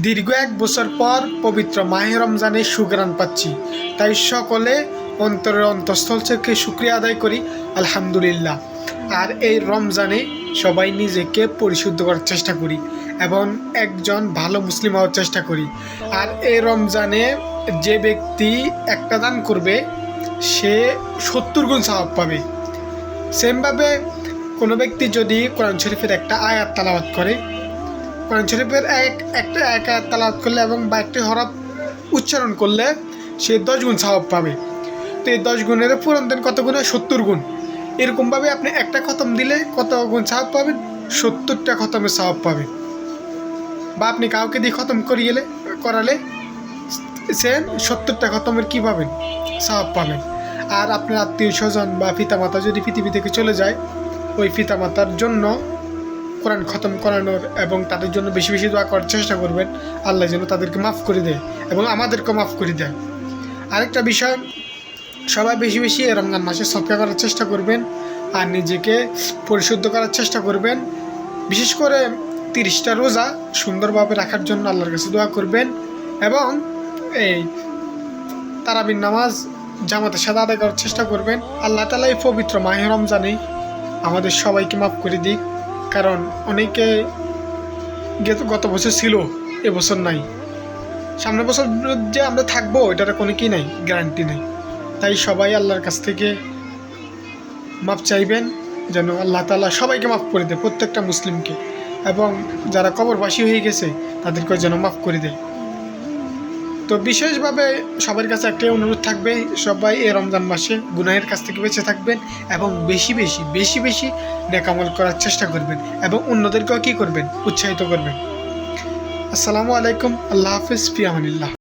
দীর্ঘ ১ বছর পর পবিত্র মাহে রমজানের সুঘ্রাণ পাচ্ছি, তাই সকলে অন্তরের অন্তঃস্থল থেকে শুকরিয়া আদায় করি আলহামদুলিল্লাহ। আর এই রমজানে সবাই নিজেকে পরিশুদ্ধ করার চেষ্টা করি এবং একজন ভালো মুসলিম হওয়ার চেষ্টা করি। আর এই রমজানে যে ব্যক্তি একটা দান করবে সে ৭০ গুণ সওয়াব পাবে। সেমভাবে কোনো ব্যক্তি যদি কোরআন শরীফের একটা আয়াত তেলাওয়াত করে, কোরআন শরীফের একটা আয়াত তেলাওয়াত করলে এবং বা একটি হরফ উচ্চারণ করলে সে ১০ গুণ সওয়াব পাবে। তো এই ১০ গুণের পূরণ দেন কত গুণ? ৭০ গুণ। এরকমভাবে আপনি একটা খতম দিলে কত গুণ সওয়াব পাবেন? ৭০টা খতমের সওয়াব পাবেন। বা আপনি কাউকে দিয়ে খতম করালে সে ৭০টা খতমের কী পাবেন? সওয়াব পাবেন। আর আপনার আত্মীয় স্বজন বা পিতামাতা যদি পৃথিবী থেকে চলে যায়, ওই পিতামাতার জন্য কোরআন খতম করানোর এবং তাদের জন্য বেশি বেশি দোয়া করার চেষ্টা করবেন, আল্লাহ যেন তাদেরকে মাফ করে দেয় এবং আমাদেরকেও মাফ করে দেয়। আরেকটা বিষয়, সবাই বেশি বেশি রমজান মাসে সদকা করার চেষ্টা করবেন আর নিজেকে পরিশুদ্ধ করার চেষ্টা করবেন। বিশেষ করে 30টা রোজা সুন্দরভাবে রাখার জন্য আল্লাহর কাছে দোয়া করবেন এবং এই তারাবির নামাজ জামাতের সাথে আদায় করার চেষ্টা করবেন। আল্লাহ তাআলা এই পবিত্র মাহে রমজানে আমাদের সবাইকে মাফ করে দিক, কারণ অনেকে গত বছর ছিল, এবছর নাই। সামনের বছর যে আমরা থাকবো এটার কোনো কি নাই, গ্যারান্টি নেই। তাই সবাই আল্লাহর কাছ থেকে মাফ চাইবেন যেন আল্লাহ তাআলা সবাইকে মাফ করে দেয়, প্রত্যেকটা মুসলিমকে, এবং যারা কবরবাসী হয়ে গেছে তাদেরকে যেন মাফ করে দেয়। তো বিশেষভাবে সবার কাছে একটাই অনুরোধ থাকবে, সবাই এই রমজান মাসে গুনাহের কাছ থেকে বেঁচে থাকবেন এবং বেশি বেশি নেক আমল করার চেষ্টা করবেন এবং অন্যদেরকেও কী করবেন? উৎসাহিত করবেন। আসসালামু আলাইকুম। আল্লাহ হাফিজ। ফি আমানিল্লাহ।